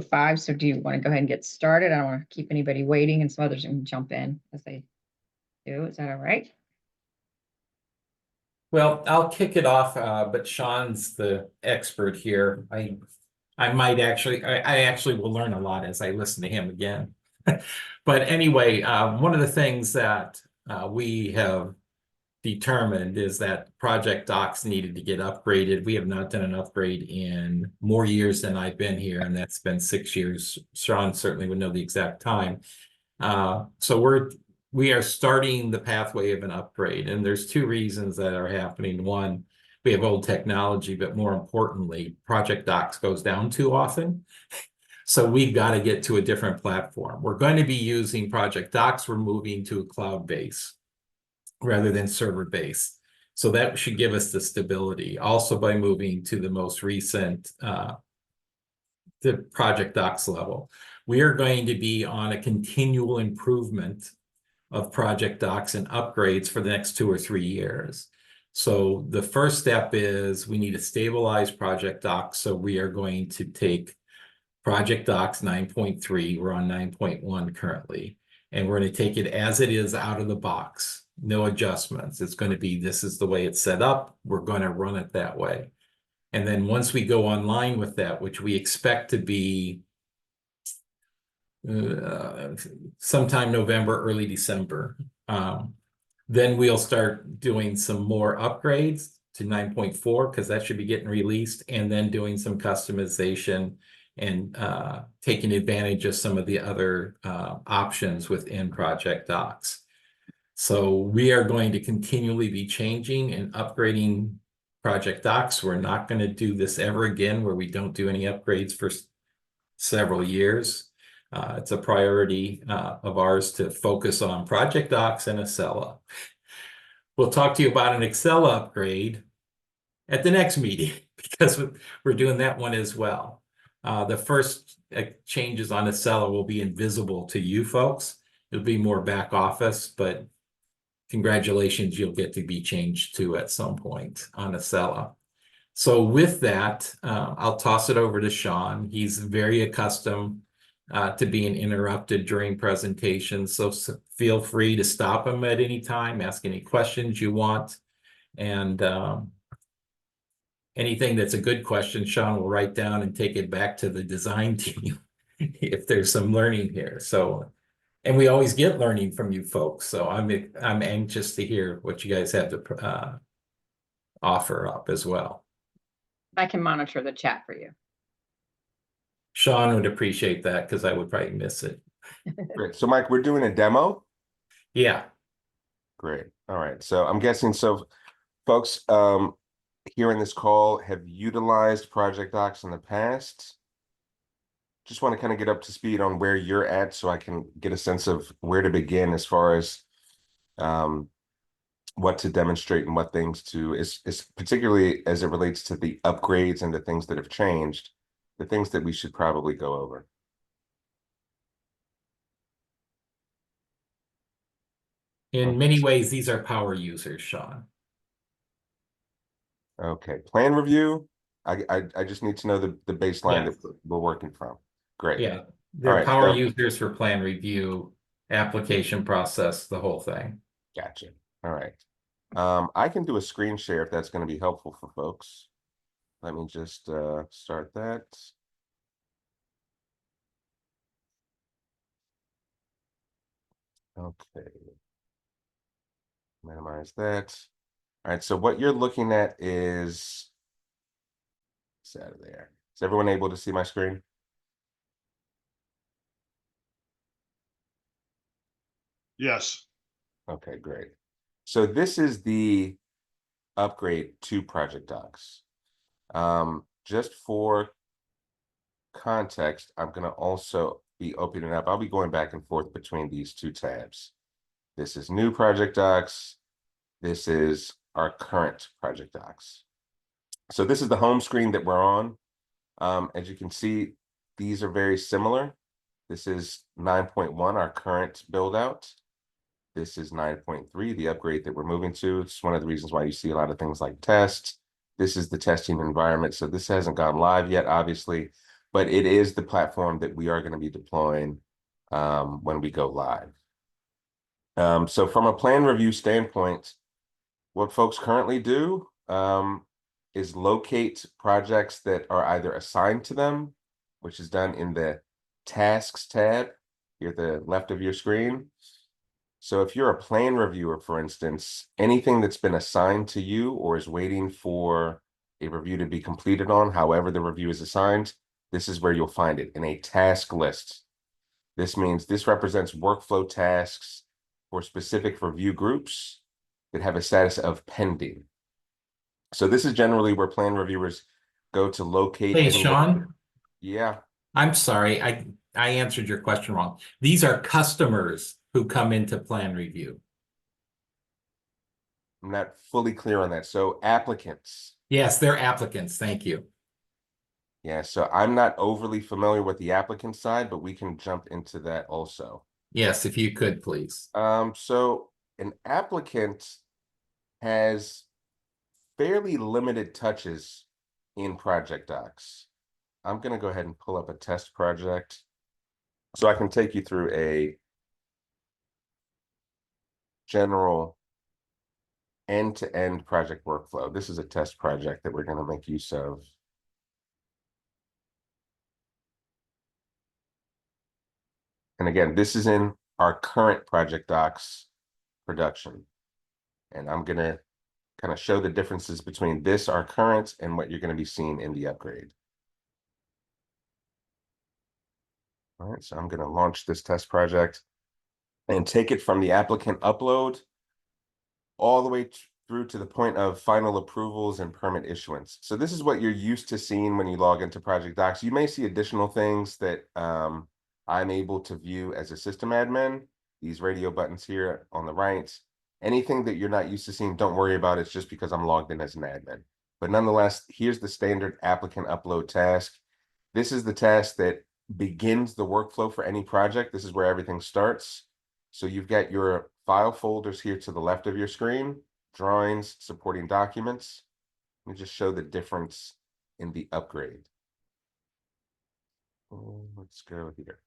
5. So do you want to go ahead and get started? I don't want to keep anybody waiting, and some others can jump in as they do. Is that all right? Well, I'll kick it off, but Shaun's the expert here. I might actually, I actually will learn a lot as I listen to him again. But anyway, one of the things that we have determined is that ProjectDox needed to get upgraded. We have not done an upgrade in more years than I've been here, and that's been 6 years. Shaun certainly would know the exact time. So we are starting the pathway of an upgrade, and there's 2 reasons that are happening. One, we have old technology, but more importantly, ProjectDox goes down too often. So we've got to get to a different platform. We're going to be using ProjectDox. We're moving to a cloud base rather than server base. So that should give us the stability. Also by moving to the most recent, the ProjectDox level. We are going to be on a continual improvement of ProjectDox and upgrades for the next 2 or 3 years. So the first step is we need to stabilize ProjectDox. So we are going to take ProjectDox 9.3, we're on 9.1 currently, and we're going to take it as it is out of the box, no adjustments. It's going to be, this is the way it's set up, we're going to run it that way. And then once we go online with that, which we expect to be sometime November, early December, then we'll start doing some more upgrades to 9.4 because that should be getting released, and then doing some customization and taking advantage of some of the other options within ProjectDox. So we are going to continually be changing and upgrading ProjectDox. We're not going to do this ever again where we don't do any upgrades for several years. It's a priority of ours to focus on ProjectDox and Acela. We'll talk to you about an Acela upgrade at the next meeting because we're doing that one as well. The first changes on Acela will be invisible to you folks. It'll be more back office, but congratulations, you'll get to be changed to at some point on Acela. So with that, I'll toss it over to Shaun. He's very accustomed to being interrupted during presentations, so feel free to stop him at any time, ask any questions you want, and anything that's a good question, Shaun will write down and take it back to the design team if there's some learning here. So, and we always get learning from you folks, so I'm anxious to hear what you guys have to offer up as well. I can monitor the chat for you. Shaun would appreciate that because I would probably miss it. Great. So Mike, we're doing a demo? Yeah. Great. All right. So I'm guessing, so folks here in this call have utilized ProjectDox in the past. Just want to kind of get up to speed on where you're at so I can get a sense of where to begin as far as what to demonstrate and what things to, is particularly as it relates to the upgrades and the things that have changed, the things that we should probably go over. In many ways, these are power users, Shaun. Okay, plan review. I just need to know the baseline Yes. that we're working from. Great. Yeah, they're right, power so users for plan review, application process, the whole thing. Gotcha. All right. I can do a screen share if that's going to be helpful for folks. Let me just start that. Okay. Minimize that. All right, so what you're looking at is, it's out of there. Is everyone able to see my screen? Yes. Okay, great. So this is the upgrade to ProjectDox. Just for context, I'm going to also be opening up. I'll be going back and forth between these 2 tabs. This is new ProjectDox. This is our current ProjectDox. So this is the home screen that we're on. As you can see, these are very similar. This is 9.1, our current build out. This is 9.3, the upgrade that we're moving to. It's one of the reasons why you see a lot of things like tests. This is the testing environment. So this hasn't gone live yet, obviously, but it is the platform that we are going to be deploying when we go live. So from a plan review standpoint, what folks currently do is locate projects that are either assigned to them, which is done in the tasks tab here at the left of your screen. So if you're a plan reviewer, for instance, anything that's been assigned to you or is waiting for a review to be completed on, however the review is assigned, this is where you'll find it in a task list. This means this represents workflow tasks for specific review groups that have a status of pending. So this is generally where plan reviewers go to locate. Hey, any Shaun, Yeah, I'm sorry, I answered your question wrong. These are customers who come into plan review. I'm not fully clear on that. So applicants. Yes, they're applicants. Thank you. Yeah, so I'm not overly familiar with the applicant side, but we can jump into that also. Yes, if you could, please. So an applicant has fairly limited touches in ProjectDox. I'm going to go ahead and pull up a test project so I can take you through a general end-to-end project workflow. This is a test project that we're going to make use of. And again, this is in our current ProjectDox production. And I'm going to kind of show the differences between this, our current, and what you're going to be seeing in the upgrade. All right, so I'm going to launch this test project and take it from the applicant upload all the way through to the point of final approvals and permit issuance. So this is what you're used to seeing when you log into ProjectDox. You may see additional things that I'm able to view as a system admin. These radio buttons here on the right. Anything that you're not used to seeing, don't worry about it. It's just because I'm logged in as an admin. But nonetheless, here's the standard applicant upload task. This is the task that begins the workflow for any project. This is where everything starts. So you've got your file folders here to the left of your screen, drawings, supporting documents. Let me just show the difference in the upgrade. Let's go here.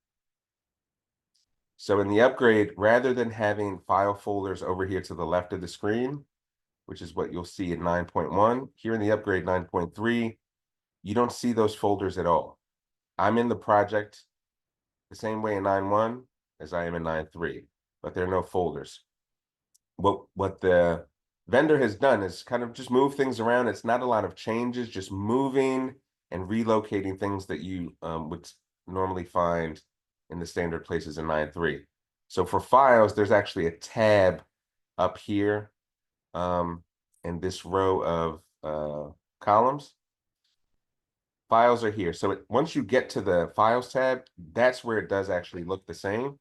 So in the upgrade, rather than having file folders over here to the left of the screen, which is what you'll see in 9.1, here in the upgrade 9.3, you don't see those folders at all. I'm in the project the same way in 9.1 as I am in 9.3, but there are no folders. What the vendor has done is kind of just move things around. It's not a lot of changes, just moving and relocating things that you would normally find in the standard places in 9.3. So for files, there's actually a tab up here in this row of columns. Files are here. So once you get to the files tab, that's where it does actually look the same.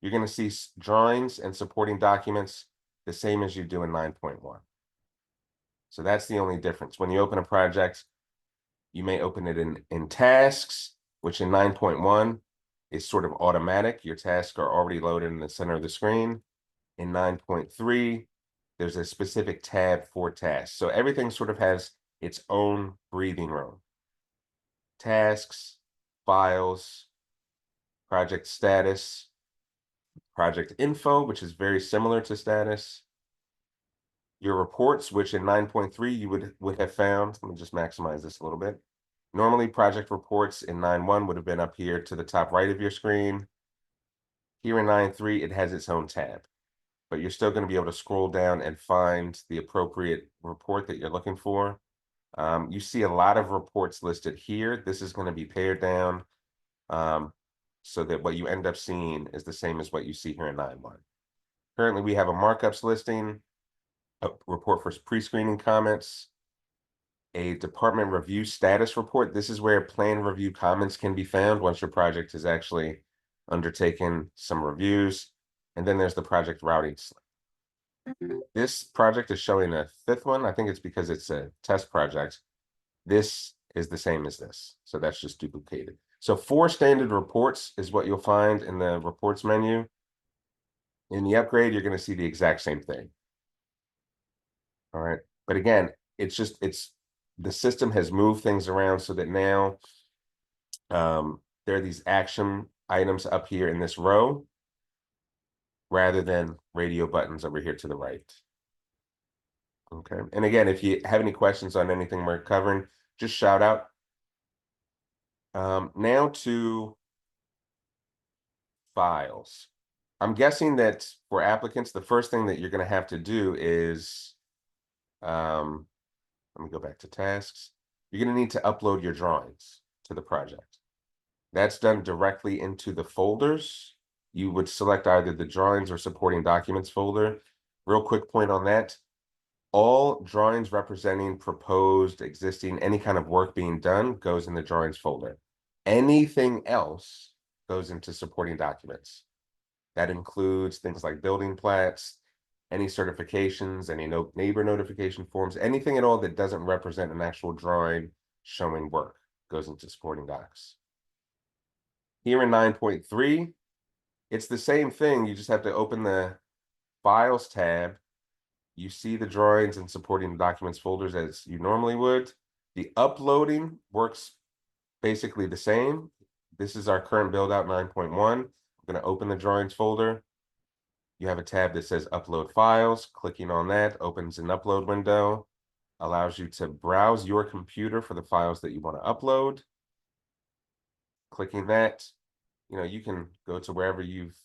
You're going to see drawings and supporting documents the same as you do in 9.1. So that's the only difference. When you open a project, you may open it in tasks, which in 9.1 is sort of automatic. Your tasks are already loaded in the center of the screen. In 9.3, there's a specific tab for tasks. So everything sort of has its own breathing room. Tasks, files, project status, project info, which is very similar to status. Your reports, which in 9.3 you would have found. Let me just maximize this a little bit. Normally, project reports in 9.1 would have been up here to the top right of your screen. Here in 9.3, it has its own tab, but you're still going to be able to scroll down and find the appropriate report that you're looking for. You see a lot of reports listed here. This is going to be pared down so that what you end up seeing is the same as what you see here in 9.1. Currently, we have a markups listing, a report for pre-screening comments, a department review status report. This is where plan review comments can be found once your project has actually undertaken some reviews. And then there's the project routing slip. This project is showing a fifth one. I think it's because it's a test project. This is the same as this. So that's just duplicated. So 4 standard reports is what you'll find in the reports menu. In the upgrade, you're going to see the exact same thing. All right. But again, the system has moved things around so that now There are these action items up here in this row, rather than radio buttons over here to the right. Okay, and again, if you have any questions on anything we're covering, just shout out. Now to files. I'm guessing that for applicants, the first thing that you're going to have to do is, let me go back to tasks. You're going to need to upload your drawings to the project. That's done directly into the folders. You would select either the drawings or supporting documents folder. Real quick point on that. All drawings representing proposed, existing, any kind of work being done goes in the drawings folder. Anything else goes into supporting documents. That includes things like building plats, any certifications, any neighbor notification forms, anything at all that doesn't represent an actual drawing showing work goes into supporting docs. Here in 9.3, it's the same thing. You just have to open the Files tab. You see the drawings and supporting documents folders as you normally would. The uploading works basically the same. This is our current build out 9.1. I'm going to open the drawings folder. You have a tab that says upload files. Clicking on that opens an upload window, allows you to browse your computer for the files that you want to upload. Clicking that, you can go to wherever you've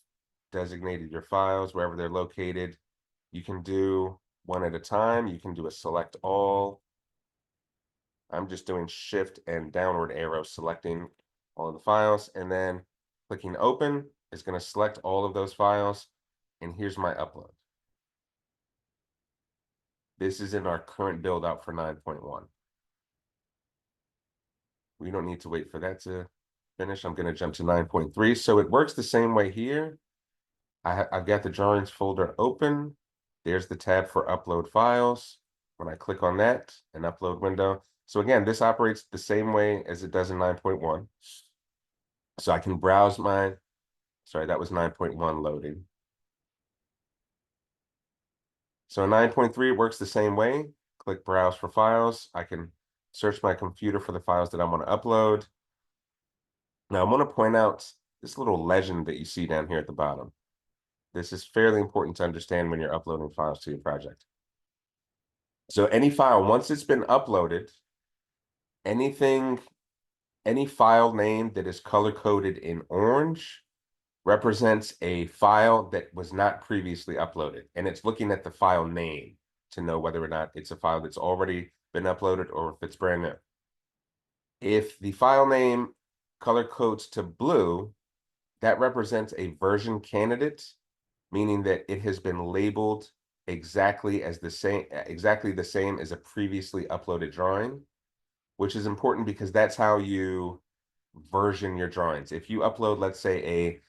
designated your files, wherever they're located. You can do one at a time. You can do a select all. I'm just doing shift and downward arrow, selecting all of the files, and then clicking open is going to select all of those files. And here's my upload. This is in our current build out for 9.1. We don't need to wait for that to finish. I'm going to jump to 9.3. So it works the same way here. I've got the drawings folder open. There's the tab for upload files. When I click on that, an upload window. So again, this operates the same way as it does in 9.1. So I can browse sorry, that was 9.1 loading. So in 9.3, it works the same way. Click browse for files. I can search my computer for the files that I want to upload. Now I want to point out this little legend that you see down here at the bottom. This is fairly important to understand when you're uploading files to your project. So any file, once it's been uploaded, any file name that is color-coded in orange represents a file that was not previously uploaded. And it's looking at the file name to know whether or not it's a file that's already been uploaded or if it's brand new. If the file name color codes to blue, that represents a version candidate, meaning that it has been labeled exactly the same as a previously uploaded drawing, which is important because that's how you version your drawings. If you upload, let's say,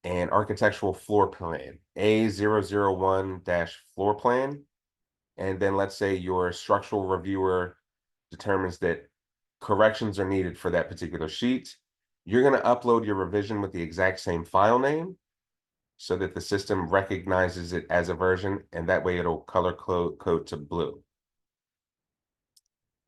an architectural floor plan, A001-floor plan, and then let's say your structural reviewer determines that corrections are needed for that particular sheet, you're going to upload your revision with the exact same file name so that the system recognizes it as a version, and that way it'll color code to blue.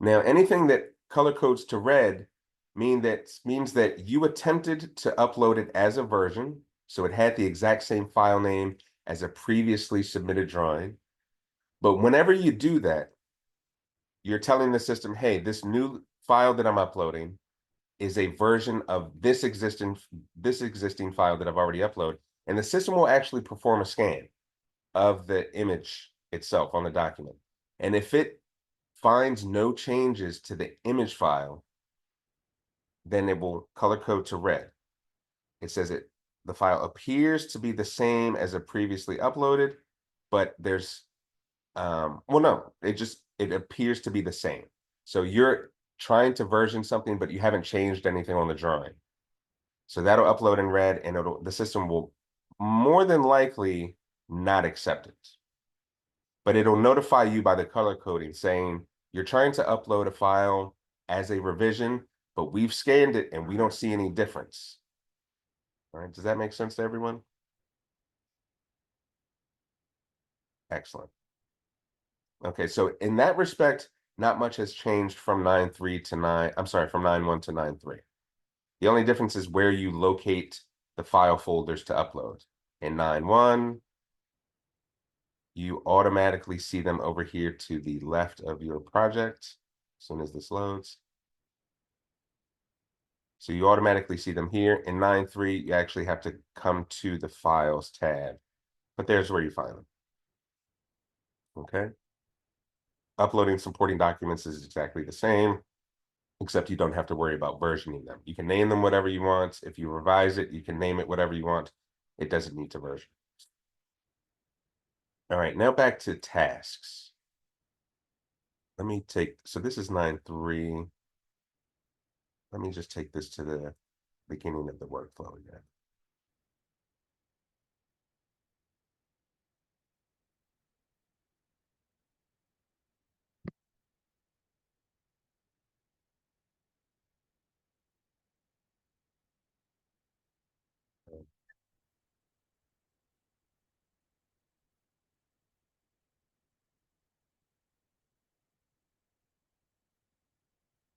Now, anything that color codes to red means that you attempted to upload it as a version, so it had the exact same file name as a previously submitted drawing. But whenever you do that, you're telling the system, hey, this new file that I'm uploading is a version of this existing file that I've already uploaded. And the system will actually perform a scan of the image itself on the document. And if it finds no changes to the image file, then it will color code to red. It says the file appears to be the same as a previously uploaded, but there's well, no, it appears to be the same. So you're trying to version something, but you haven't changed anything on the drawing. So that'll upload in red, and the system will more than likely not accept it. But it'll notify you by the color coding saying you're trying to upload a file as a revision, but we've scanned it and we don't see any difference. All right, does that make sense to everyone? Excellent. Okay, so in that respect, not much has changed from 9.3 to 9. I'm sorry, from 9.1 to 9.3. The only difference is where you locate the file folders to upload. In 9.1, you automatically see them over here to the left of your project as soon as this loads. So you automatically see them here. In 9.3, you actually have to come to the Files tab, but there's where you find them. Okay. Uploading supporting documents is exactly the same, except you don't have to worry about versioning them. You can name them whatever you want. If you revise it, you can name it whatever you want. It doesn't need to version. All right, now back to tasks. Let me take, so this is 9.3. Let me just take this to the beginning of the workflow again.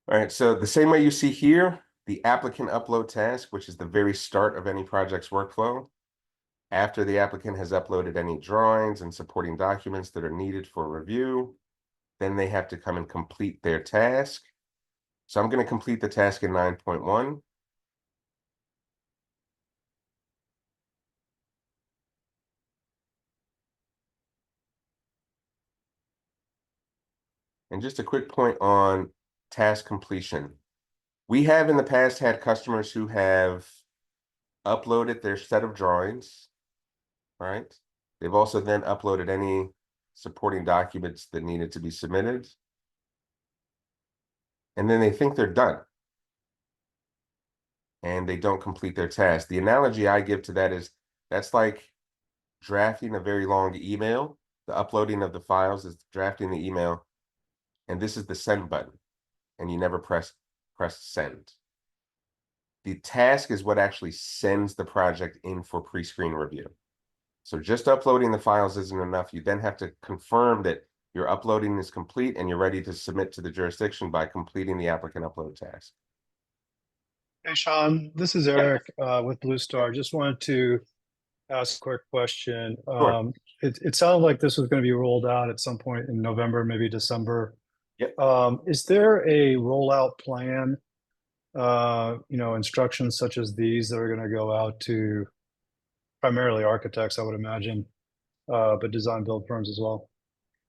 All right, so the same way you see here, the applicant upload task, which is the very start of any project's workflow. After the applicant has uploaded any drawings and supporting documents that are needed for review, then they have to come and complete their task. So I'm going to complete the task in 9.1. And just a quick point on task completion. We have in the past had customers who have uploaded their set of drawings, right? They've also then uploaded any supporting documents that needed to be submitted. And then they think they're done. And they don't complete their task. The analogy I give to that is that's like drafting a very long email. The uploading of the files is drafting the email. And this is the send button. And you never press send. The task is what actually sends the project in for pre-screen review. So just uploading the files isn't enough. You then have to confirm that your uploading is complete and you're ready to submit to the jurisdiction by completing the applicant upload task. Hey, Shaun, this is Eric with Blue Star. Just wanted to ask a quick question. Sure. It sounded like this was going to be rolled out at some point in November, maybe December. Yep. Is there a rollout plan, instructions such as these that are going to go out to primarily architects, I would imagine, but design build firms as well?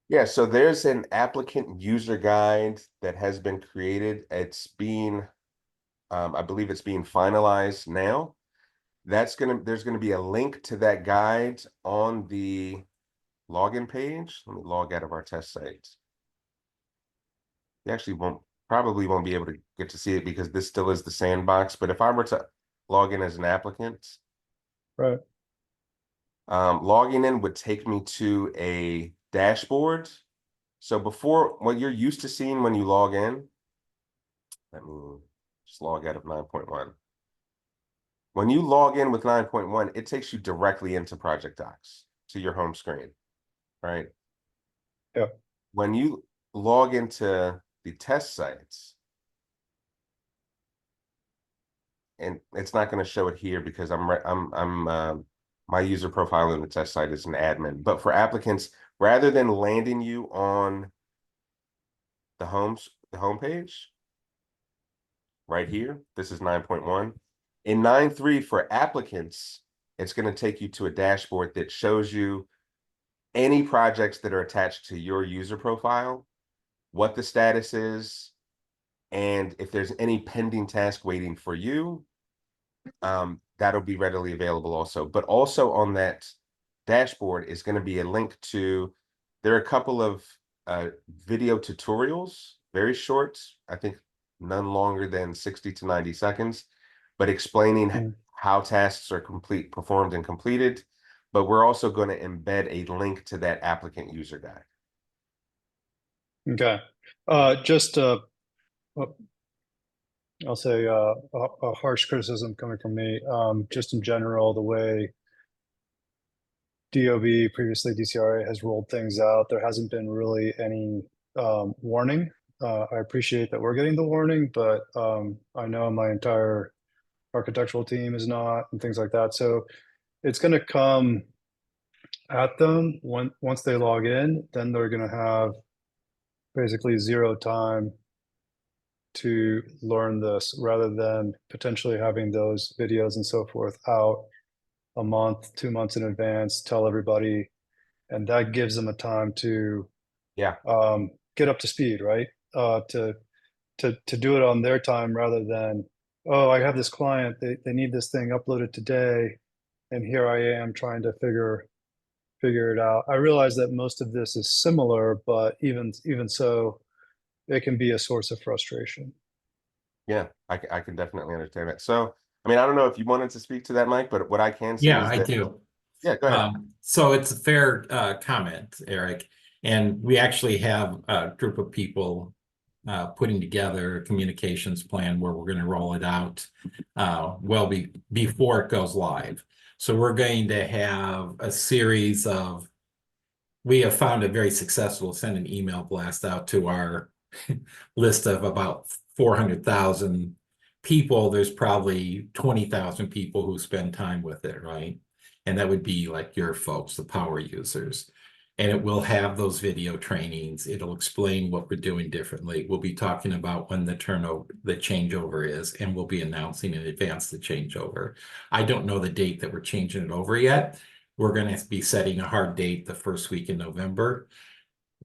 Yeah, so there's an applicant user guide that has been created. It's being, I believe it's being finalized now. There's gonna be a link to that guide on the login page. Let me log out of our test site. You actually probably won't be able to get to see it because this still is the sandbox. But if I were to log in as an applicant, Right. Logging in would take me to a dashboard. So before, what you're used to seeing when you log in, let me just log out of 9.1. When you log in with 9.1, it takes you directly into ProjectDox to your home screen, right? Yeah. When you log into the test sites, and it's not going to show it here because my user profile in the test site is an admin. But for applicants, rather than landing you on the homepage right here, this is 9.1. In 9.3 for applicants, it's going to take you to a dashboard that shows you any projects that are attached to your user profile, what the status is, and if there's any pending task waiting for you, that'll be readily available also. But also on that dashboard is going to be a link to, there are a couple of video tutorials, very short, I think none longer than 60 to 90 seconds, but explaining how tasks are performed and completed. But we're also going to embed a link to that applicant user guide. Okay. Just I'll say a harsh criticism coming from me. Just in general, the way DOB, previously DCRA, has rolled things out, there hasn't been really any warning. I appreciate that we're getting the warning, but I know my entire architectural team is not, and things like that. So it's going to come at them once they log in, then they're going to have basically zero time to learn this, rather than potentially having those videos and so forth out a month, 2 months in advance, tell everybody, and that gives them a time to Yeah. get up to speed, right? To do it on their time, rather than, oh, I have this client, they need this thing uploaded today, and here I am trying to figure it out. I realize that most of this is similar, but even so, it can be a source of frustration. Yeah, I can definitely understand that. So, I mean, I don't know if you wanted to speak to that, Mike, but what I can say Yeah, is I that, do. yeah, go ahead. So it's a fair comment, Eric. And we actually have a group of people putting together a communications plan where we're going to roll it out before it goes live. So we're going to have a series of, we have found it very successful, send an email blast out to our list of about 400,000 people. There's probably 20,000 people who spend time with it, right? And that would be like your folks, the power users. And it will have those video trainings. It'll explain what we're doing differently. We'll be talking about when the changeover is, and we'll be announcing in advance the changeover. I don't know the date that we're changing it over yet. We're going to be setting a hard date the first week in November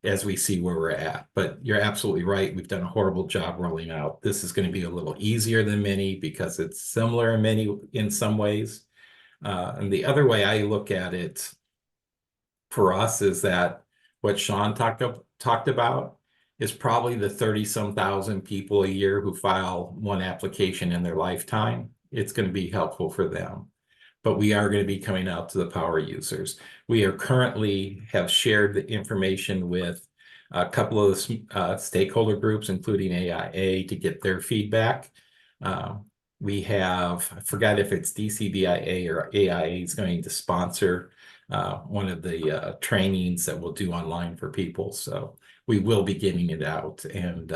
as we see where we're at. But you're absolutely right. We've done a horrible job rolling out. This is going to be a little easier than many because it's similar in some ways. And the other way I look at it for us is that what Shaun talked about is probably the 30-some thousand people a year who file one application in their lifetime. It's going to be helpful for them. But we are going to be coming out to the power users. We are currently have shared the information with a couple of the stakeholder groups, including AIA, to get their feedback. We have, I forgot if it's DCBIA or AIA is going to sponsor one of the trainings that we'll do online for people. So we will be getting it out. And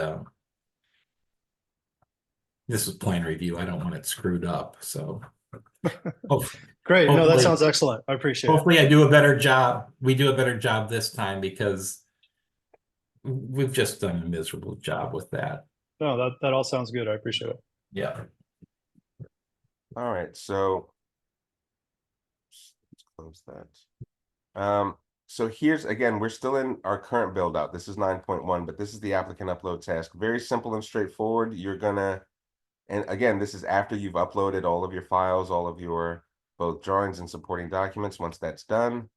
this is plan review. I don't want it screwed up. So Great. No, that hopefully- sounds excellent. I appreciate it. hopefully I do a better job. We do a better job this time because we've just done a miserable job with that. No, that all sounds good. I appreciate it. Yeah. All right, so let's close that. So here's, again, we're still in our current build out. This is 9.1, but this is the applicant upload task. Very simple and straightforward. You're gonna, and again, this is after you've uploaded all of your files, all of your both drawings and supporting documents. Once that's done,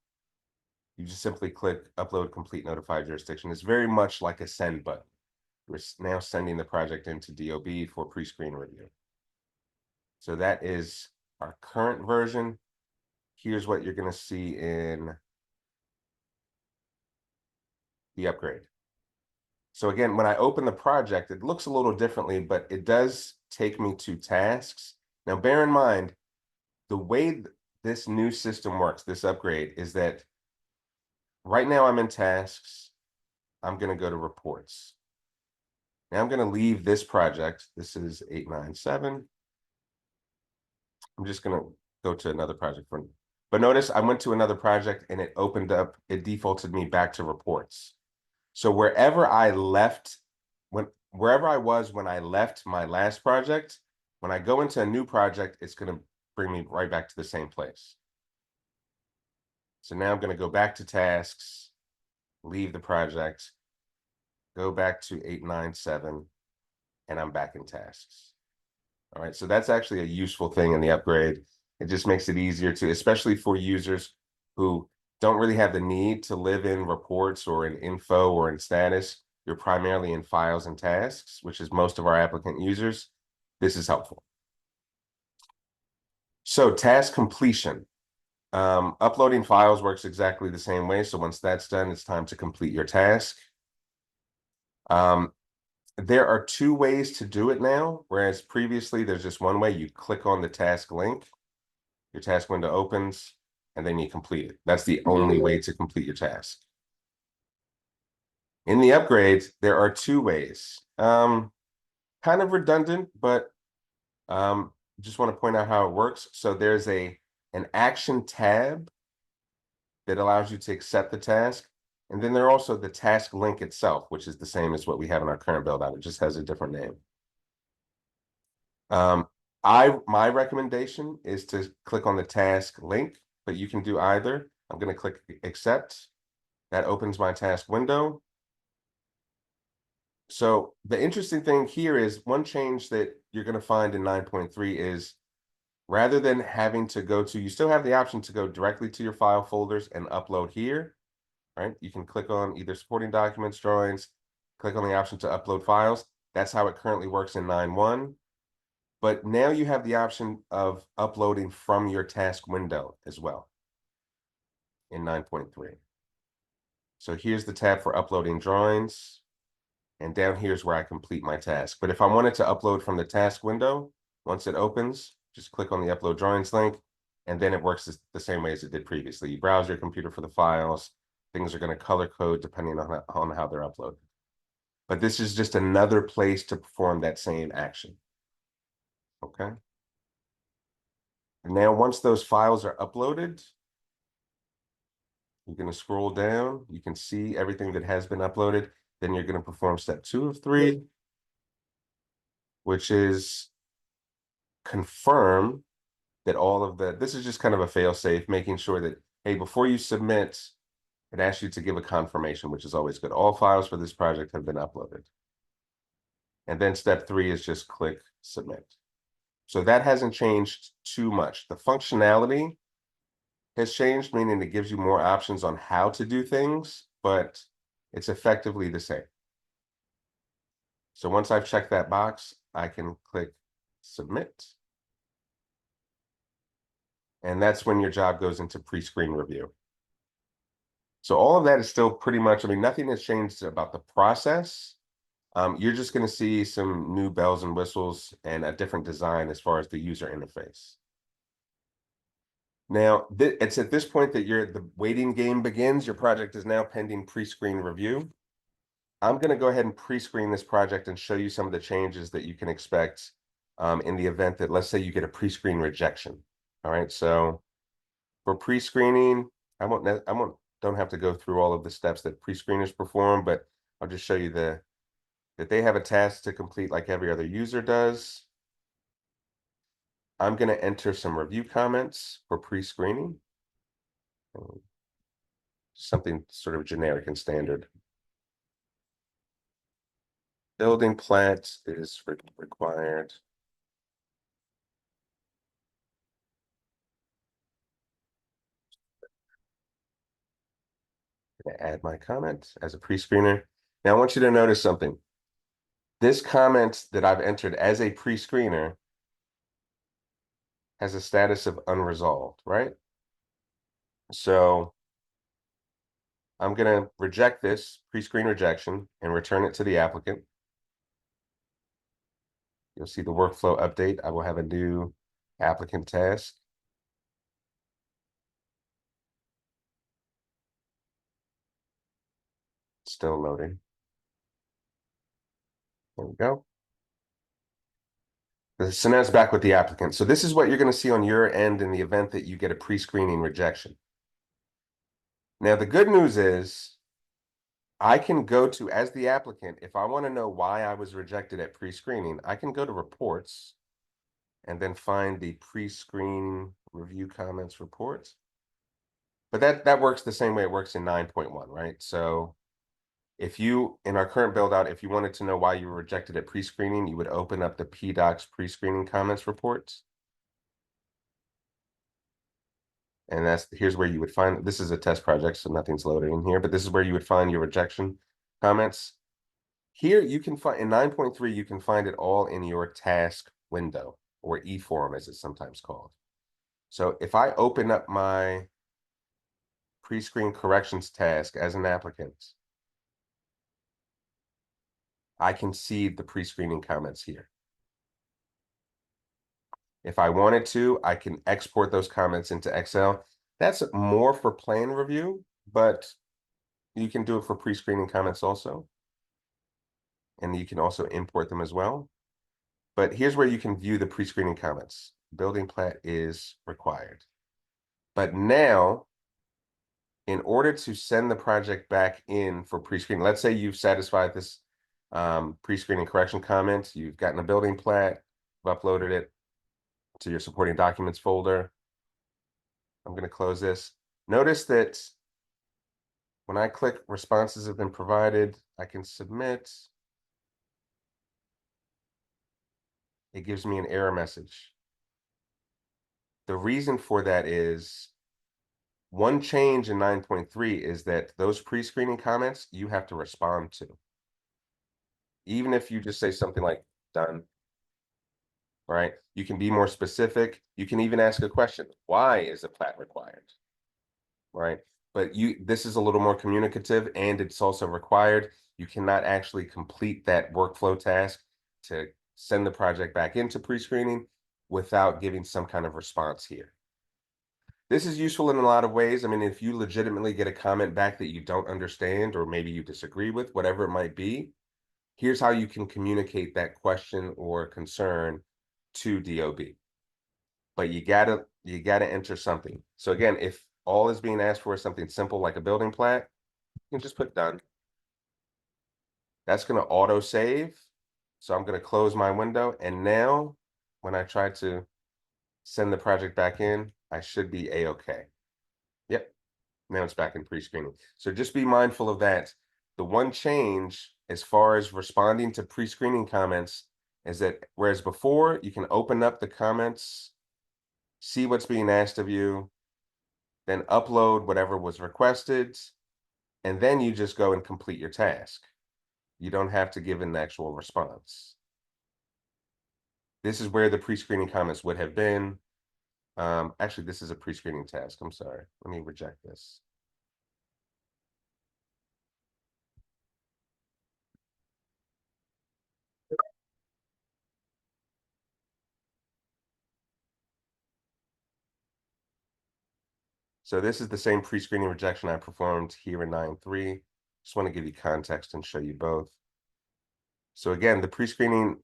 you just simply click upload complete notified jurisdiction. It's very much like a send button. We're now sending the project into DOB for pre-screen review. So that is our current version. Here's what you're going to see in the upgrade. So again, when I open the project, it looks a little differently, but it does take me to tasks. Now, bear in mind, the way this new system works, this upgrade, is that right now I'm in tasks. I'm going to go to reports. Now I'm going to leave this project. This is 897. I'm just going to go to another project for, but notice I went to another project and it opened up, it defaulted me back to reports. So wherever I left, wherever I was when I left my last project, when I go into a new project, it's going to bring me right back to the same place. So now I'm going to go back to tasks, leave the project, go back to 897, and I'm back in tasks. All right, so that's actually a useful thing in the upgrade. It just makes it easier to, especially for users who don't really have the need to live in reports or in info or in status. You're primarily in files and tasks, which is most of our applicant users. This is helpful. So task completion. Uploading files works exactly the same way. So once that's done, it's time to complete your task. There are two ways to do it now, whereas previously there's just one way. You click on the task link, your task window opens, and then you complete it. That's the only way to complete your task. In the upgrades, there are two ways. Kind of redundant, but just want to point out how it works. So there's an action tab that allows you to accept the task. And then there's also the task link itself, which is the same as what we have in our current build out. It just has a different name. My recommendation is to click on the task link, but you can do either. I'm going to click accept. That opens my task window. So the interesting thing here is one change that you're going to find in 9.3 is rather than having to go to, you still have the option to go directly to your file folders and upload here, right? You can click on either supporting documents, drawings, click on the option to upload files. That's how it currently works in 9.1. But now you have the option of uploading from your task window as well in 9.3. So here's the tab for uploading drawings. And down here is where I complete my task. But if I wanted to upload from the task window, once it opens, just click on the upload drawings link, and then it works the same way as it did previously. You browse your computer for the files. Things are going to color code depending on how they're uploaded. But this is just another place to perform that same action. Okay. And now once those files are uploaded, you're going to scroll down. You can see everything that has been uploaded. Then you're going to perform step 2 of 3, which is confirm that all of this is just kind of a fail safe, making sure that, hey, before you submit, it asks you to give a confirmation, which is always good. All files for this project have been uploaded. And then step 3 is just click submit. So that hasn't changed too much. The functionality has changed, meaning it gives you more options on how to do things, but it's effectively the same. So once I've checked that box, I can click submit. And that's when your job goes into pre-screen review. So all of that is still pretty much, I mean, nothing has changed about the process. You're just going to see some new bells and whistles and a different design as far as the user interface. Now, it's at this point that the waiting game begins. Your project is now pending pre-screen review. I'm going to go ahead and pre-screen this project and show you some of the changes that you can expect in the event that, let's say, you get a pre-screen rejection. All right, so for pre-screening, don't have to go through all of the steps that pre-screeners perform, but I'll just show you that they have a task to complete like every other user does. I'm going to enter some review comments for pre-screening. Something sort of generic and standard. Building plat is required. I'm going to add my comment as a pre-screener. Now I want you to notice something. This comment that I've entered as a pre-screener has a status of unresolved, right? So I'm going to reject this pre-screen rejection and return it to the applicant. You'll see the workflow update. I will have a new applicant task. Still loading. There we go. So now it's back with the applicant. So this is what you're going to see on your end in the event that you get a pre-screening rejection. Now, the good news is I can go to, as the applicant, if I want to know why I was rejected at pre-screening, I can go to reports and then find the pre-screen review comments report. But that works the same way it works in 9.1, right? So if you, in our current build out, if you wanted to know why you were rejected at pre-screening, you would open up the PDocs pre-screening comments reports. And here's where you would find, this is a test project, so nothing's loaded in here, but this is where you would find your rejection comments. Here you can find, in 9.3, you can find it all in your task window, or eForm as it's sometimes called. So if I open up my pre-screen corrections task as an applicant, I can see the pre-screening comments here. If I wanted to, I can export those comments into Excel. That's more for plan review, but you can do it for pre-screening comments also. And you can also import them as well. But here's where you can view the pre-screening comments. Building plat is required. But now, in order to send the project back in for pre-screening, let's say you've satisfied this pre-screening correction comment, you've gotten a building plat, you've uploaded it to your supporting documents folder. I'm going to close this. Notice that when I click responses have been provided, I can submit. It gives me an error message. The reason for that is one change in 9.3 is that those pre-screening comments you have to respond to. Even if you just say something like done, right? You can be more specific. You can even ask a question. Why is a plat required? Right? But this is a little more communicative and it's also required. You cannot actually complete that workflow task to send the project back into pre-screening without giving some kind of response here. This is useful in a lot of ways. I mean, if you legitimately get a comment back that you don't understand, or maybe you disagree with, whatever it might be, here's how you can communicate that question or concern to DOB. But you gotta enter something. So again, if all is being asked for is something simple like a building plat, you can just put done. That's gonna auto save. So I'm gonna close my window. And now when I try to send the project back in, I should be a-okay. Yep, now it's back in pre-screening. So just be mindful of that. The one change as far as responding to pre-screening comments is that whereas before you can open up the comments, see what's being asked of you, then upload whatever was requested, and then you just go and complete your task. You don't have to give an actual response. This is where the pre-screening comments would have been. Actually, this is a pre-screening task. I'm sorry. Let me reject this. So this is the same pre-screening rejection I performed here in 9.3. Just want to give you context and show you both. So again, the pre-screening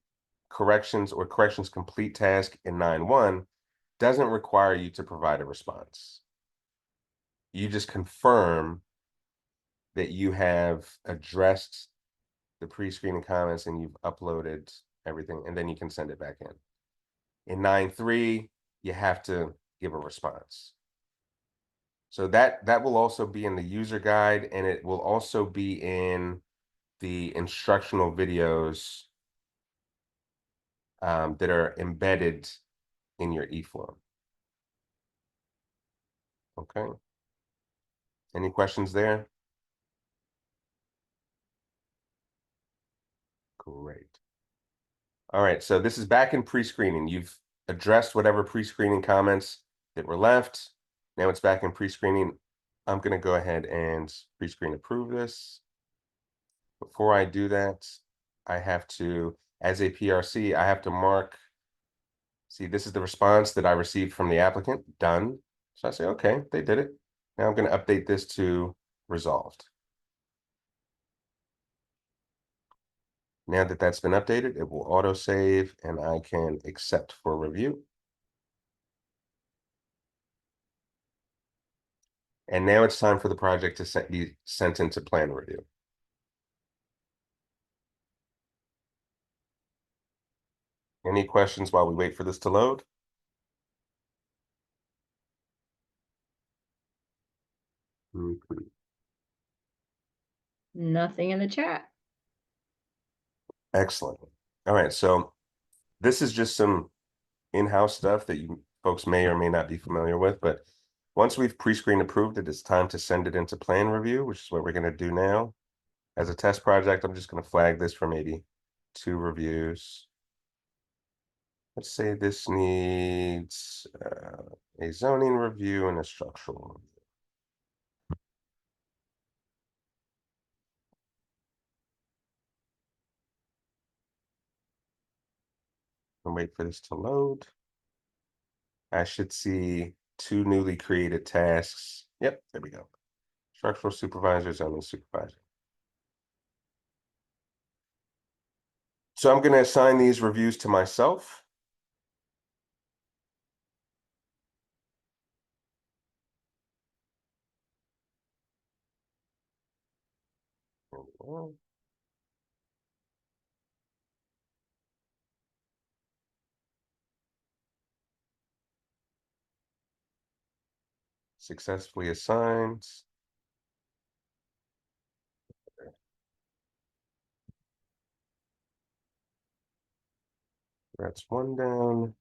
corrections or corrections complete task in 9.1 doesn't require you to provide a response. You just confirm that you have addressed the pre-screening comments and you've uploaded everything, and then you can send it back in. In 9.3, you have to give a response. So that will also be in the user guide, and it will also be in the instructional videos that are embedded in your eFlow. Okay. Any questions there? Great. All right, so this is back in pre-screening. You've addressed whatever pre-screening comments that were left. Now it's back in pre-screening. I'm going to go ahead and pre-screen approve this. Before I do that, I have to, as a PRC, I have to mark, see, this is the response that I received from the applicant, done. So I say, okay, they did it. Now I'm going to update this to resolved. Now that that's been updated, it will auto save and I can accept for review. And now it's time for the project to be sent into plan review. Any questions while we wait for this to load? Nothing in the chat. Excellent. All right, so this is just some in-house stuff that you folks may or may not be familiar with, but once we've pre-screen approved it, it's time to send it into plan review, which is what we're going to do now. As a test project, I'm just going to flag this for maybe 2 reviews. Let's say this needs a zoning review and a structural review. And wait for this to load. I should see 2 newly created tasks. Yep, there we go. Structural supervisor, zoning supervisor. So I'm going to assign these reviews to myself. Successfully assigned. That's one down.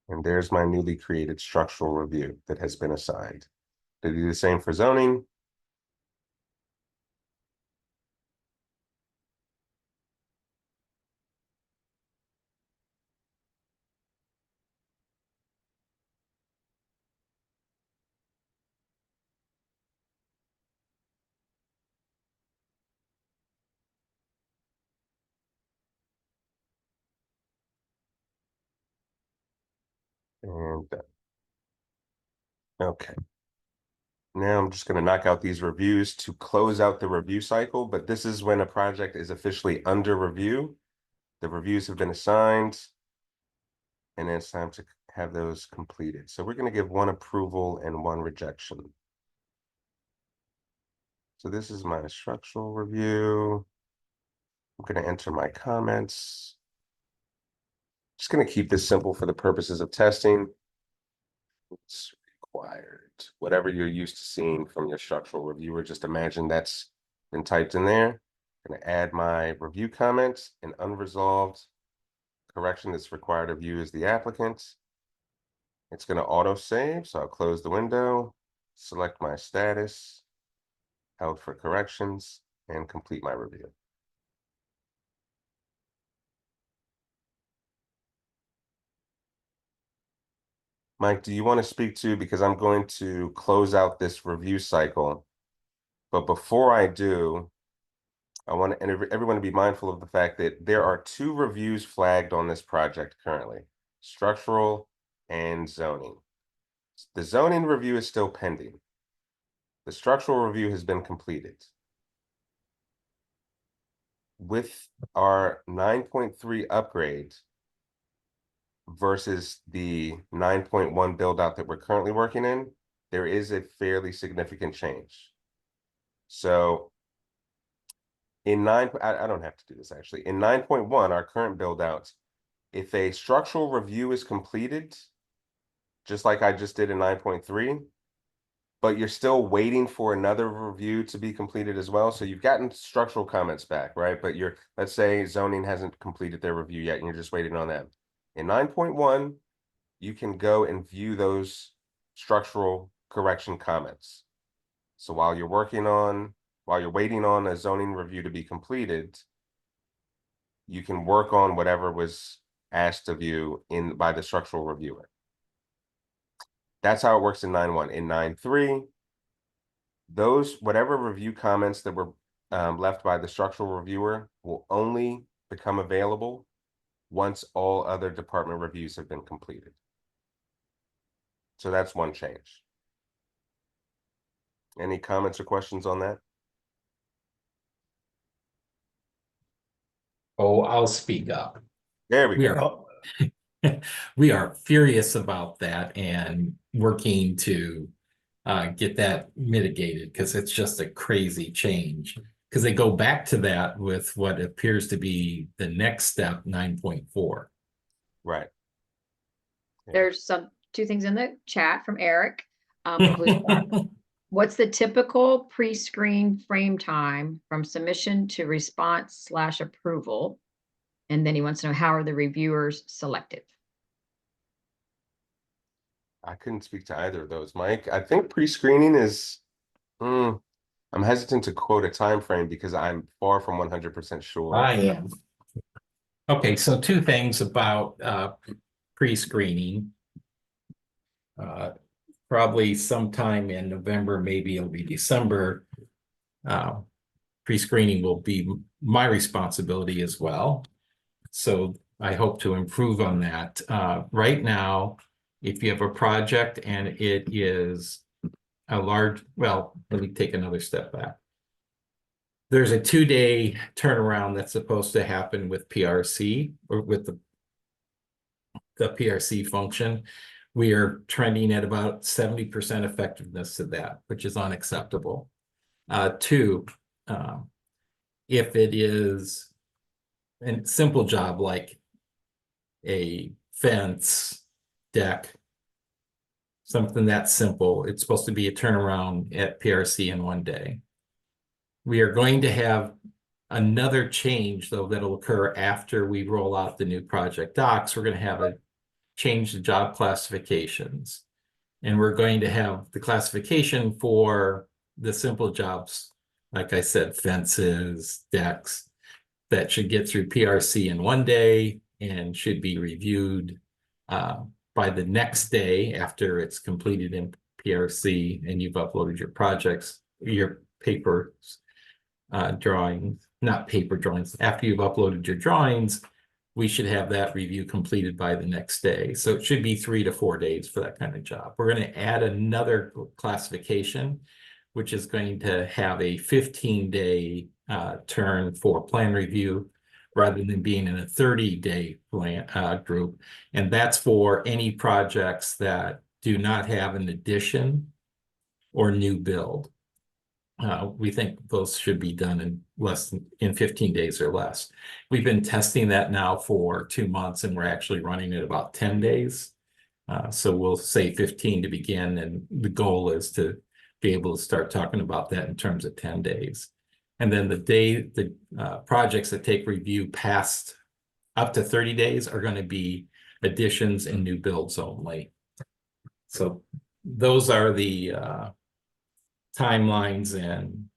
And there's my newly created structural review that has been assigned. To do the same for zoning. And okay. Now I'm just going to knock out these reviews to close out the review cycle, but this is when a project is officially under review. The reviews have been assigned, and it's time to have those completed. So we're going to give one approval and one rejection. So this is my structural review. I'm going to enter my comments. Just going to keep this simple for the purposes of testing. It's required. Whatever you're used to seeing from your structural reviewer, just imagine that's been typed in there. I'm going to add my review comments. An unresolved correction that's required of you as the applicant. It's going to auto save, so I'll close the window, select my status, held for corrections, and complete my review. Mike, do you want to speak to, because I'm going to close out this review cycle, but before I do, I want everyone to be mindful of the fact that there are 2 reviews flagged on this project currently, structural and zoning. The zoning review is still pending. The structural review has been completed. With our 9.3 upgrade versus the 9.1 build out that we're currently working in, there is a fairly significant change. So in I don't have to do this actually. In 9.1, our current build out, if a structural review is completed, just like I just did in 9.3, but you're still waiting for another review to be completed as well. So you've gotten structural comments back, right? But let's say zoning hasn't completed their review yet, and you're just waiting on them. In 9.1, you can go and view those structural correction comments. So while you're waiting on a zoning review to be completed, you can work on whatever was asked of you by the structural reviewer. That's how it works in 9.1. In 9.3, whatever review comments that were left by the structural reviewer will only become available once all other department reviews have been completed. So that's one change. Any comments or questions on that? Oh, I'll speak up. There we We go. are we are furious about that and working to get that mitigated, because it's just a crazy change. Because they go back to that with what appears to be the next step, 9.4. Right. There's 2 things in the chat from Eric. What's the typical pre-screen frame time from submission to response / approval? And then he wants to know, how are the reviewers selected? I couldn't speak to either of those, Mike. I think pre-screening is, I'm hesitant to quote a time frame because I'm far from 100% sure. I am. Okay, so 2 things about pre-screening. Probably sometime in November, maybe it'll be December. Pre-screening will be my responsibility as well. So I hope to improve on that. Right now, if you have a project and it is a large, well, let me take another step back. There's a 2-day turnaround that's supposed to happen with PRC or with the PRC function. We are trending at about 70% effectiveness of that, which is unacceptable. Two, if it is a simple job like a fence, deck, something that simple, it's supposed to be a turnaround at PRC in 1 day. We are going to have another change, though, that'll occur after we roll out the new ProjectDox. We're going to have a change the job classifications. And we're going to have the classification for the simple jobs, like I said, fences, decks, that should get through PRC in 1 day and should be reviewed by the next day after it's completed in PRC and you've uploaded your projects, your papers, drawings, not paper drawings. After you've uploaded your drawings, we should have that review completed by the next day. So it should be 3 to 4 days for that kind of job. We're going to add another classification, which is going to have a 15-day turn for plan review rather than being in a 30-day plan group. And that's for any projects that do not have an addition or new build. We think those should be done in 15 days or less. We've been testing that now for 2 months, and we're actually running at about 10 days. So we'll say 15 to begin, and the goal is to be able to start talking about that in terms of 10 days. And then the projects that take review past up to 30 days are going to be additions and new builds only. So those are the timelines and,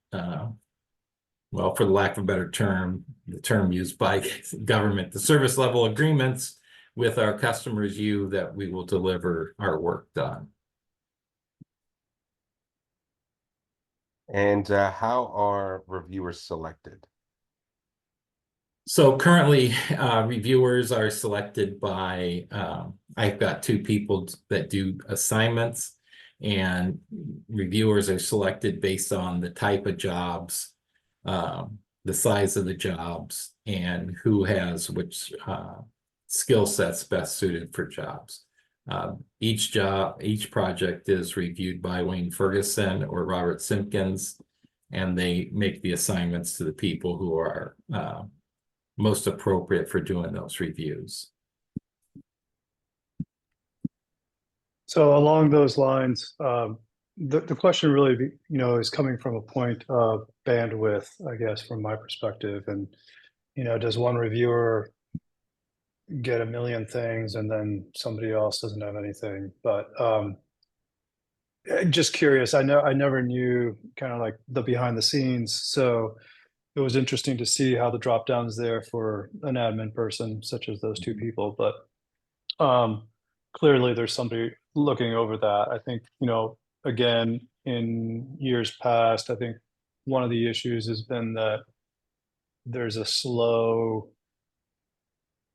well, for the lack of a better term, the term used by government, the service level agreements with our customers, that we will deliver our work done. And how are reviewers selected? So currently, reviewers are selected by, I've got 2 people that do assignments, and reviewers are selected based on the type of jobs, the size of the jobs, and who has which skill sets best suited for jobs. Each project is reviewed by Wayne Ferguson or Robert Simpkins, and they make the assignments to the people who are most appropriate for doing those reviews. So along those lines, the question really, is coming from a point of bandwidth, I guess, from my perspective. And, does one reviewer get a million things and then somebody else doesn't have anything? But just curious, I never knew kind of like the behind the scenes. So it was interesting to see how the drop downs there for an admin person, such as those 2 people. But clearly there's somebody looking over that. I think, again, in years past, I think one of the issues has been that there's a slow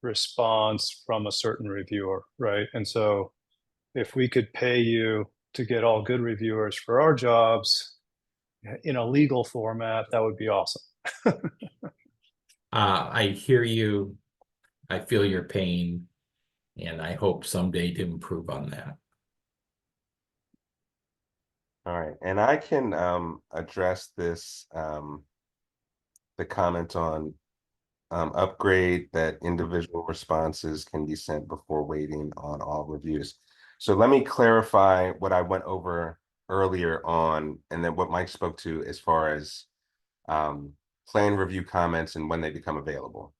response from a certain reviewer, right? And so if we could pay you to get all good reviewers for our jobs in a legal format, that would be awesome. I hear you. I feel your pain, and I hope someday to improve on that. All right, and I can address this, the comment on upgrade that individual responses can be sent before waiting on all reviews. So let me clarify what I went over earlier on, and then what Mike spoke to as far as plan review comments and when they become available.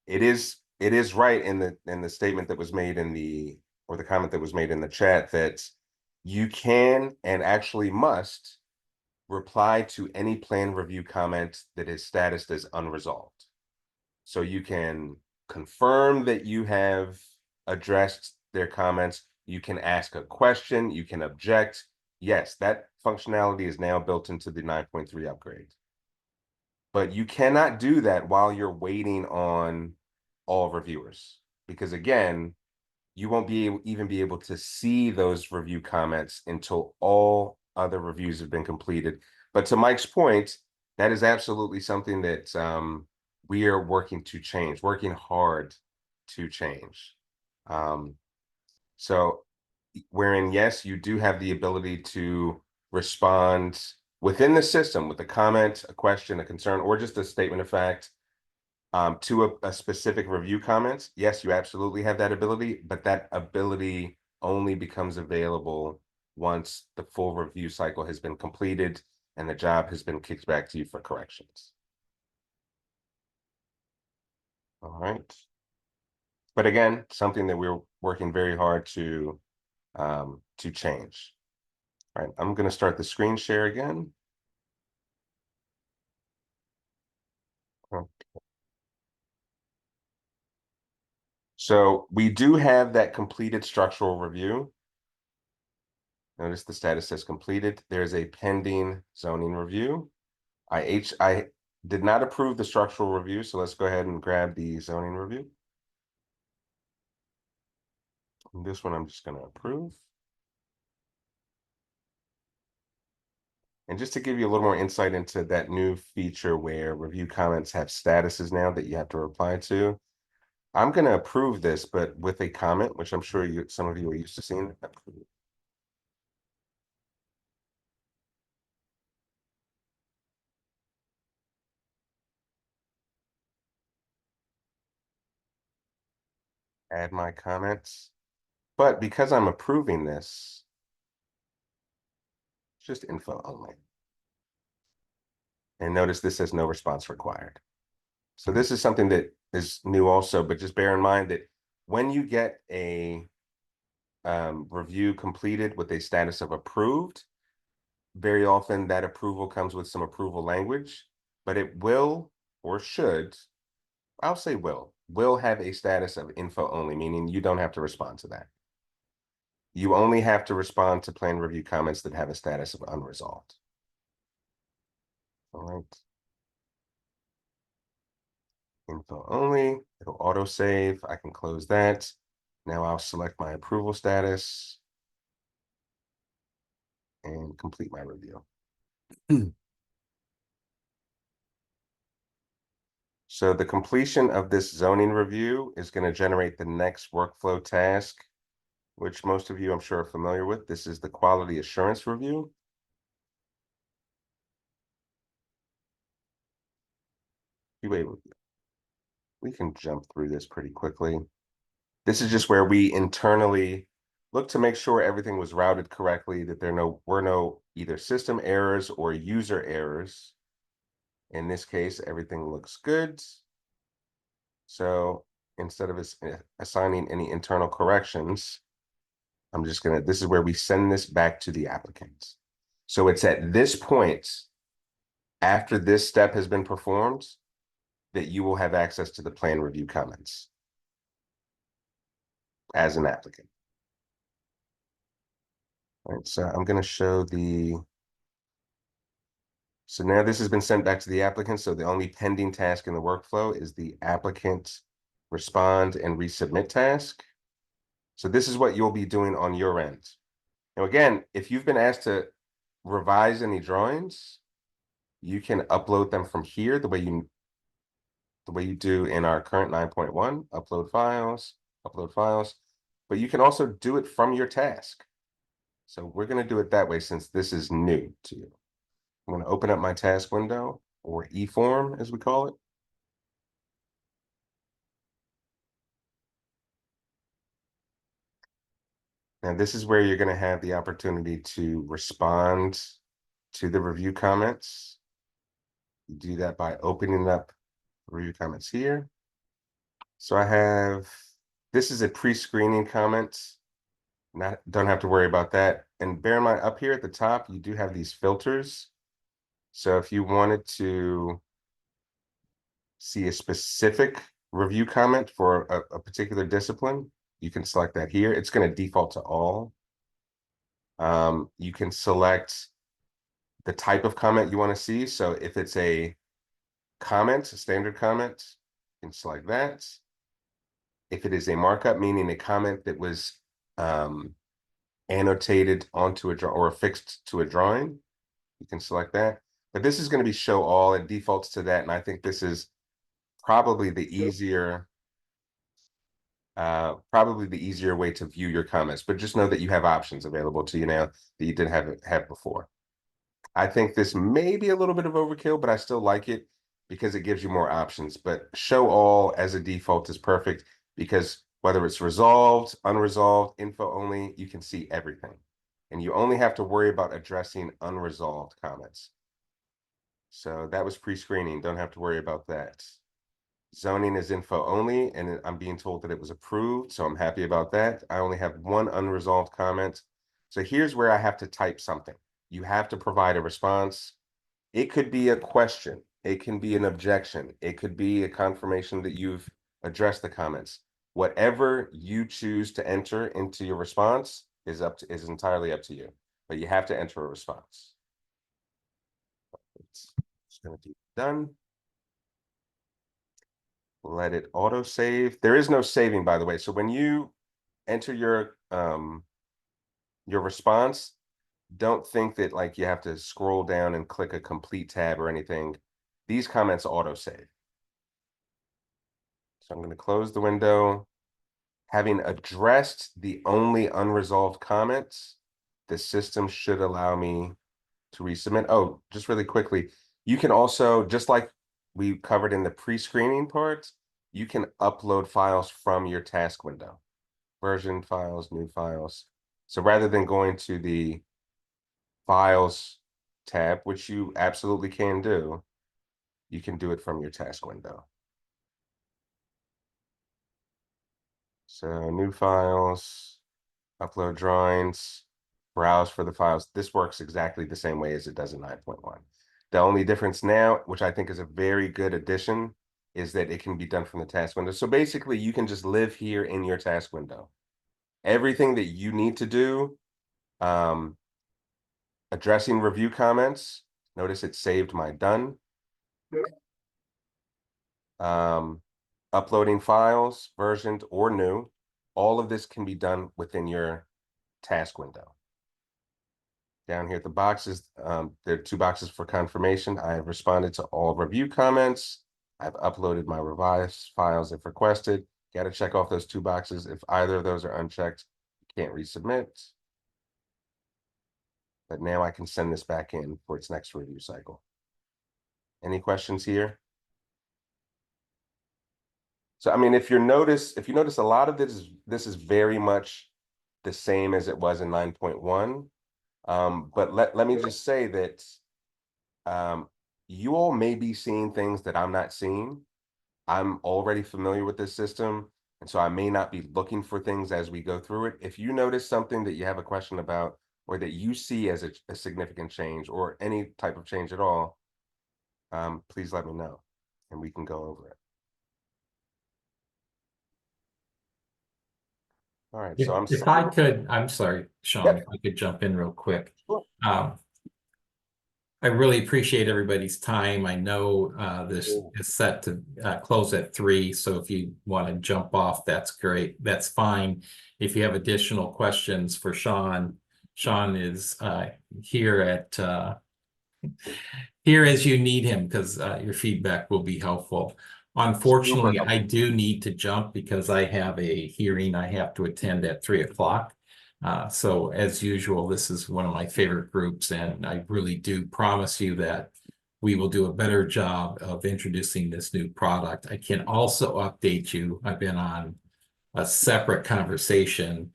It is right in the statement that was made or the comment that was made in the chat that you can and actually must reply to any plan review comment that is statused as unresolved. So you can confirm that you have addressed their comments. You can ask a question. You can object. Yes, that functionality is now built into the 9.3 upgrade. But you cannot do that while you're waiting on all reviewers, because again, you won't even be able to see those review comments until all other reviews have been completed. But to Mike's point, that is absolutely something that we are working to change, working hard to change. So wherein, yes, you do have the ability to respond within the system with a comment, a question, a concern, or just a statement of fact to a specific review comment. Yes, you absolutely have that ability, but that ability only becomes available once the full review cycle has been completed and the job has been kicked back to you for corrections. All right. But again, something that we're working very hard to change. All right, I'm going to start the screen share again. So we do have that completed structural review. Notice the status says completed. There's a pending zoning review. I did not approve the structural review, so let's go ahead and grab the zoning review. And this one I'm just going to approve. And just to give you a little more insight into that new feature where review comments have statuses now that you have to reply to, I'm going to approve this, but with a comment, which I'm sure some of you are used to seeing. Add my comments. But because I'm approving this, it's just info only. And notice this says no response required. So this is something that is new also, but just bear in mind that when you get a review completed with a status of approved, very often that approval comes with some approval language, but it will or should, I'll say will have a status of info only, meaning you don't have to respond to that. You only have to respond to plan review comments that have a status of unresolved. All right. Info only, it'll auto save. I can close that. Now I'll select my approval status and complete my review. So the completion of this zoning review is going to generate the next workflow task, which most of you I'm sure are familiar with. This is the quality assurance review. We can jump through this pretty quickly. This is just where we internally look to make sure everything was routed correctly, that there were no either system errors or user errors. In this case, everything looks good. So instead of assigning any internal corrections, I'm just gonna, this is where we send this back to the applicant. So it's at this point, after this step has been performed, that you will have access to the plan review comments as an applicant. All right, so I'm going to show so now this has been sent back to the applicant. So the only pending task in the workflow is the applicant respond and resubmit task. So this is what you'll be doing on your end. Now, again, if you've been asked to revise any drawings, you can upload them from here the way you do in our current 9.1, upload files, but you can also do it from your task. So we're going to do it that way since this is new to you. I'm going to open up my task window, or eForm as we call it. And this is where you're going to have the opportunity to respond to the review comments. You do that by opening up review comments here. So this is a pre-screening comment. Don't have to worry about that. And bear in mind, up here at the top, you do have these filters. So if you wanted to see a specific review comment for a particular discipline, you can select that here. It's going to default to all. You can select the type of comment you want to see. So if it's a comment, a standard comment, you can select that. If it is a markup, meaning a comment that was annotated onto a drawing or affixed to a drawing, you can select that. But this is going to be show all. It defaults to that. And I think this is probably the easier way to view your comments. But just know that you have options available to you now that you didn't have before. I think this may be a little bit of overkill, but I still like it because it gives you more options. But show all as a default is perfect because whether it's resolved, unresolved, info only, you can see everything. And you only have to worry about addressing unresolved comments. So that was pre-screening. Don't have to worry about that. Zoning is info only, and I'm being told that it was approved, so I'm happy about that. I only have one unresolved comment. So here's where I have to type something. You have to provide a response. It could be a question. It can be an objection. It could be a confirmation that you've addressed the comments. Whatever you choose to enter into your response is entirely up to you, but you have to enter a response. It's going to be done. Let it auto save. There is no saving, by the way. So when you enter your response, don't think that like you have to scroll down and click a complete tab or anything. These comments auto save. So I'm going to close the window. Having addressed the only unresolved comments, the system should allow me to resubmit. Oh, just really quickly, you can also, just like we covered in the pre-screening part, you can upload files from your task window. Version files, new files. So rather than going to the files tab, which you absolutely can do, you can do it from your task window. So new files, upload drawings, browse for the files. This works exactly the same way as it does in 9.1. The only difference now, which I think is a very good addition, is that it can be done from the task window. So basically you can just live here in your task window. Everything that you need to do, addressing review comments, notice it saved my done. Uploading files, versioned or new, all of this can be done within your task window. Down here at the boxes, there are 2 boxes for confirmation. I have responded to all review comments. I've uploaded my revised files if requested. Got to check off those 2 boxes. If either of those are unchecked, you can't resubmit. But now I can send this back in for its next review cycle. Any questions here? So, I mean, if you notice a lot of this is very much the same as it was in 9.1. But let me just say that you all may be seeing things that I'm not seeing. I'm already familiar with this system, and so I may not be looking for things as we go through it. If you notice something that you have a question about, or that you see as a significant change, or any type of change at all, please let me know, and we can go over it. All right, so If I could, I'm sorry, Shaun, Yep. if I could jump in real quick. Sure. I really appreciate everybody's time. I know this is set to close at 3, so if you want to jump off, that's great. That's fine. If you have additional questions for Shaun, Shaun is here as you need him, because your feedback will be helpful. Unfortunately, I do need to jump because I have a hearing I have to attend at 3 o'clock. So as usual, this is one of my favorite groups, and I really do promise you that we will do a better job of introducing this new product. I can also update you. I've been on a separate conversation.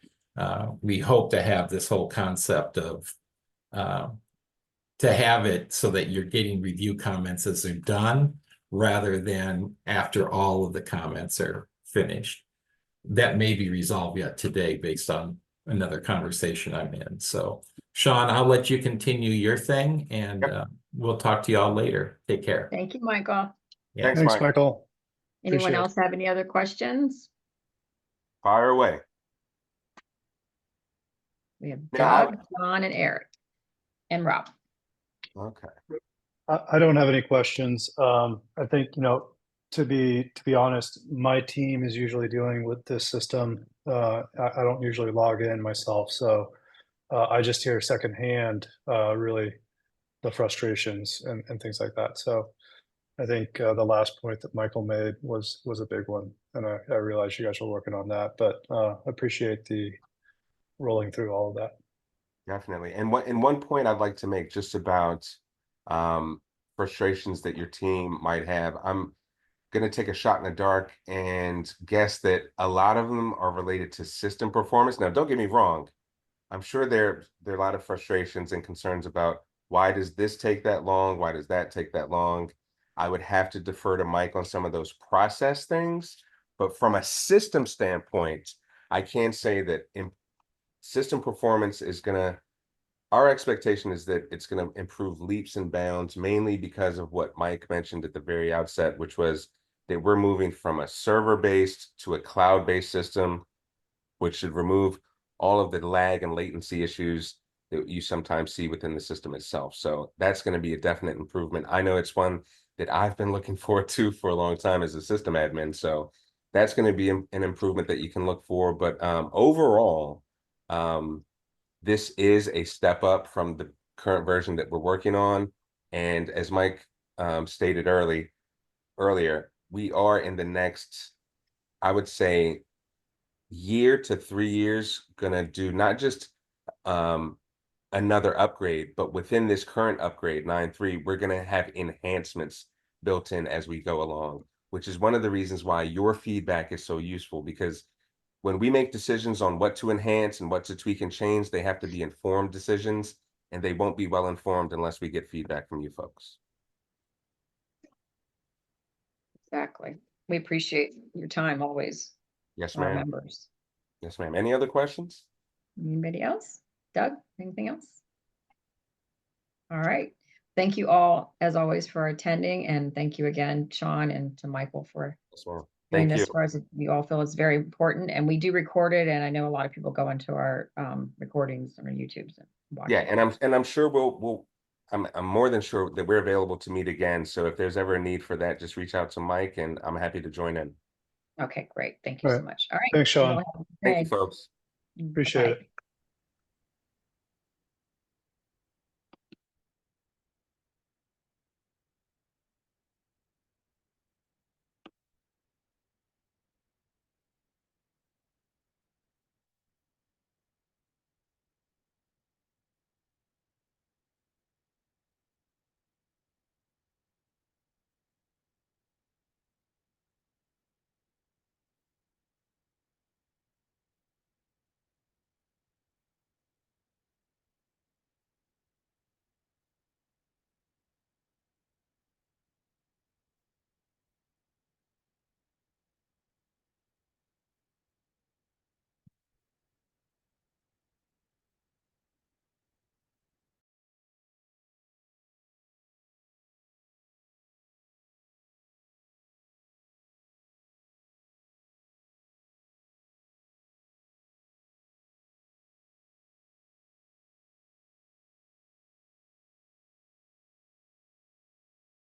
We hope to have this whole concept of to have it so that you're getting review comments as they're done, rather than after all of the comments are finished. That may be resolved yet today based on another conversation I'm in. So, Shaun, I'll let you continue your thing, and we'll talk to you all later. Take care. Thank you, Michael. Yeah. Thanks, Michael. Anyone Appreciate it. else have any other questions? Fire away. We have Now, Doug, John, and Eric, and Rob. okay. I don't have any questions. I think, to be honest, my team is usually dealing with this system. I don't usually log in myself, so I just hear secondhand really the frustrations and things like that. So I think the last point that Michael made was a big one, and I realize you guys are working on that, but appreciate the rolling through all of that. Definitely. And one point I'd like to make just about frustrations that your team might have. I'm going to take a shot in the dark and guess that a lot of them are related to system performance. Now, don't get me wrong. I'm sure there are a lot of frustrations and concerns about why does this take that long? Why does that take that long? I would have to defer to Mike on some of those process things. But from a system standpoint, I can say that system performance is going to, our expectation is that it's going to improve leaps and bounds, mainly because of what Mike mentioned at the very outset, which was that we're moving from a server-based to a cloud-based system, which should remove all of the lag and latency issues that you sometimes see within the system itself. So that's going to be a definite improvement. I know it's one that I've been looking forward to for a long time as a system admin. So that's going to be an improvement that you can look for. But overall, this is a step up from the current version that we're working on. And as Mike stated earlier, we are in the next, I would say, year to 3 years gonna do not just another upgrade, but within this current upgrade 9.3, we're gonna have enhancements built in as we go along, which is one of the reasons why your feedback is so useful, because when we make decisions on what to enhance and what to tweak and change, they have to be informed decisions, and they won't be well informed unless we get feedback from you folks. Exactly. We appreciate your time always, Yes, our ma'am. members. Yes, ma'am. Any other questions? Anybody else? Doug, anything else? All right. Thank you all, as always, for attending, and thank you again, Shaun, and to Michael for Yes, ma'am. doing Thank you. this for us. We all feel it's very important, and we do record it, and I know a lot of people go into our recordings on our YouTubes and watch Yeah, it. and I'm sure I'm more than sure that we're available to meet again. So if there's ever a need for that, just reach out to Mike, and I'm happy to join in. Okay, great. Thank you All so right. much. All right. Thanks, You Shaun. all have a good Thank you, day. folks. Appreciate Bye-bye. it.